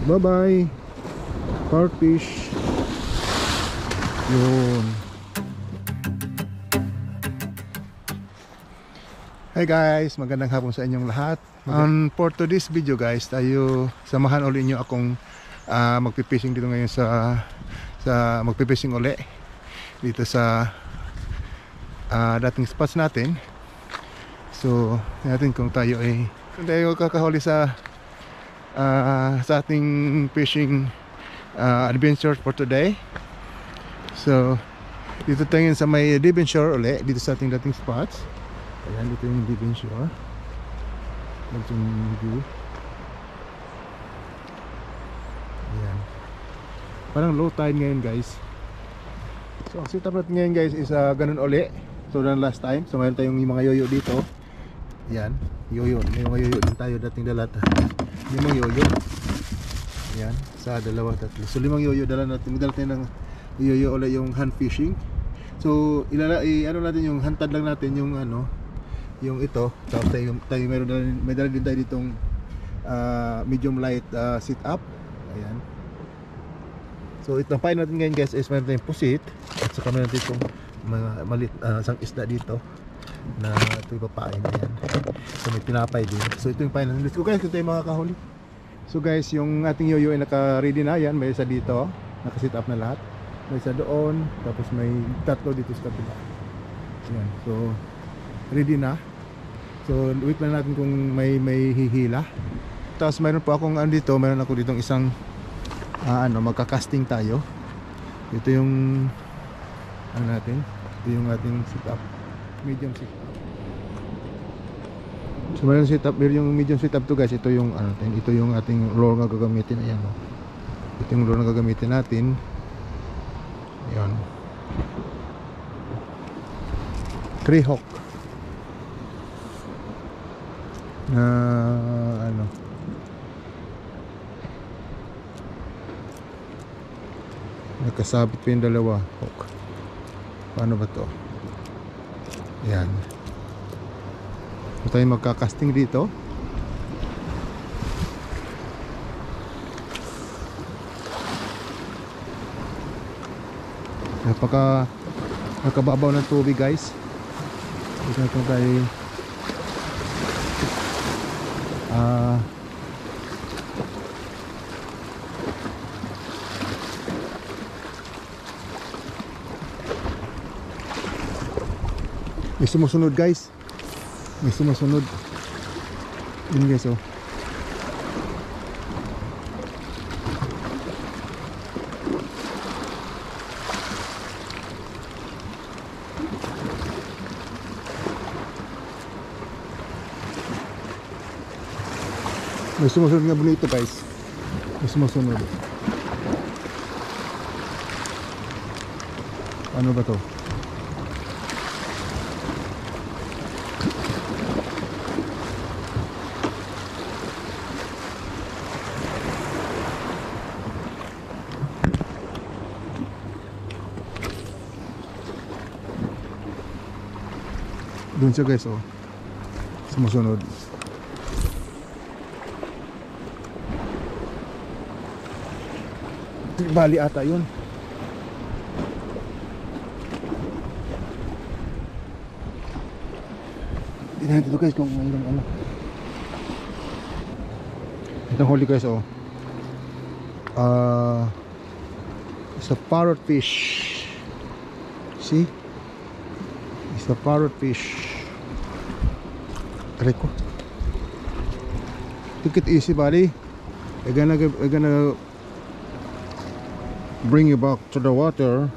Bye bye parrot fish. Yun. Hey guys, magandang hapon sa inyong lahat. For today's video guys, tayo samahan ulit nyo akong magpipishing dito ngayon sa magpipishing uli dito sa dating spots natin. So, natin kung tayo kakahuli sa ating fishing adventure for today. So, dito tayo sa may Devon Shore uli, dito sa ating dating spots. Ayan, dito yung Devon Shore. Ito yung view. Ayan. Parang low tide ngayon guys. So ang setup natin ngayon guys is ganun uli. So than last time. So ngayon tayong mga yoyo dito. Ayan, yoyo. May mga yoyo din tayo dating dala. Limang yoyo. Ayan, sa dalawa tatlo. So limang yoyo dala natin. Magdala tayo ng yoyo uli yung hand fishing. So ano natin yung hantad lang natin yung yung ito. Tapos tayo may dala din tayo ditong medium light sit up. Ayan. So itong pain natin ngayon guys is meron tayong pusit. At saka meron natin itong mga maliit isang isda dito na ito ipapain. Ayan. So may pinapay din. So ito yung pain natin. Let's go guys, kung tayo makakahuli. So guys, yung ating yoyo ay naka-ready na. Yan, may isa dito. Naka-sit up na lahat. May isa doon. Tapos may tatlo dito sa kabila. Ayan. So ready na. So wait lang natin kung may hihila. Tapos mayroon pa akong andito, mayroon ako ditong isang magka-casting tayo. Ito yung natin. Ito yung ating setup. Medium setup. So mayroon setup, yung medium setup to guys. Ito yung ito yung ating lure na gagamitin. Ayan, ito yung lure na gagamitin natin. Ayan. Treehawk. Nakasabit pa yung dalawa hook. Paano ba to? Yan. Tayo magkakasting dito. Nakababaw ng tubig guys. Dito na tayo may sumusunod guys. May sumusunod. Yun guys oh. May sumusunod nga bonito guys. May sumusunod. Ano ba to? Doon siya guys oh. Sumusunod. Bali ata yun. Tingnan natin ito guys kung mayroong itong huli guys oh. It's a parrot fish. See? It's a parrot fish. Rico. Take it easy buddy. We're gonna bring you back to the water.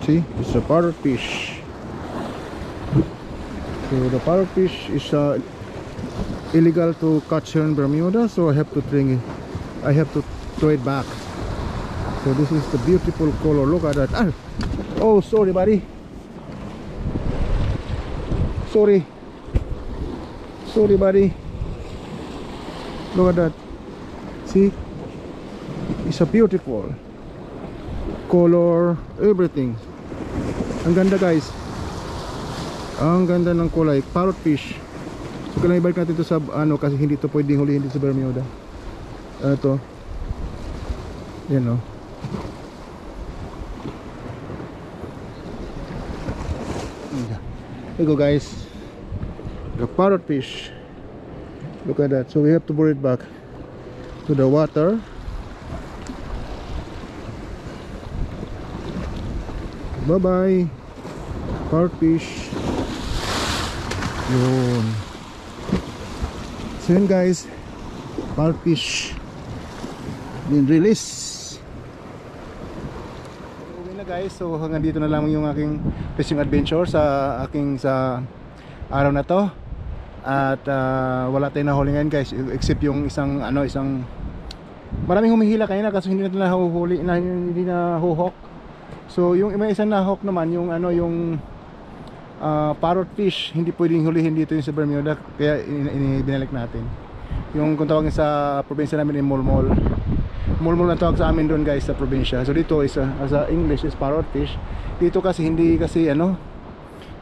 See, it's a parrot fish. So the parrot fish is illegal to catch here in Bermuda, so I have to throw it back. So this is the beautiful color. Look at that. Oh, sorry buddy. Sorry buddy. Look at that. See, it's a beautiful color, everything. Ang ganda guys. Ang ganda ng kulay. Parrot fish. So Kailangan ibalik natin to sa ano kasi hindi to pwedeng hulihin dito sa Bermuda. Ano to? Yan o. Here you go guys. The parrot fish. Look at that. So we have to bring it back to the water. Bye bye. Parrot fish. Yun. So yun guys, parrot fish been released. Uwi na guys. So hanggang dito na lang yung aking fishing adventure sa araw na to. At wala tayong nahuli ngayon guys, except yung isang maraming humihila kanina kasi hindi natin nahuhuli, hindi na huhok. So yung isang nahok naman yung parrot fish, hindi pwedeng hulihin dito yung sa Bermuda, kaya binalik natin. Yung kung tawagin sa probinsya namin yung mulmol na tawag sa amin doon guys sa probinsya. So dito is sa English is parrot fish. Dito kasi hindi kasi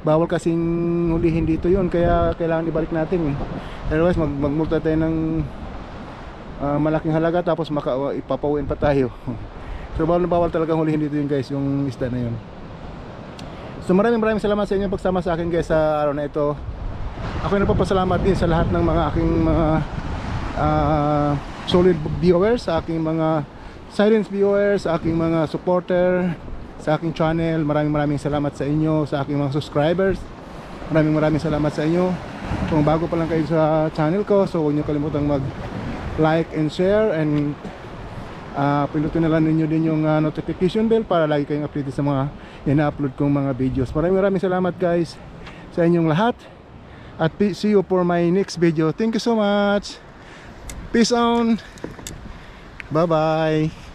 bawal kasing hulihin dito yun, kaya kailangan ibalik natin otherwise magmulta tayo ng malaking halaga tapos ipapauwiin pa tayo. So bawal talagang hulihin dito yun guys, yung isda na yun. So maraming salamat sa inyo pagsama sa akin guys sa araw na ito. Ako ay nagpapasalamat din sa lahat ng mga aking mga solid viewers, sa aking mga silent viewers, sa aking mga supporter sa aking channel. Maraming salamat sa inyo, sa aking mga subscribers. Maraming salamat sa inyo. Kung bago pa lang kayo sa channel ko, so huwag niyo kalimutang mag-like and share, and pindutin na lang ninyo din yung notification bell para lagi kayong updated sa mga ina-upload kong mga videos. Maraming salamat guys sa inyong lahat, at see you for my next video. Thank you so much. Peace on. Bye bye.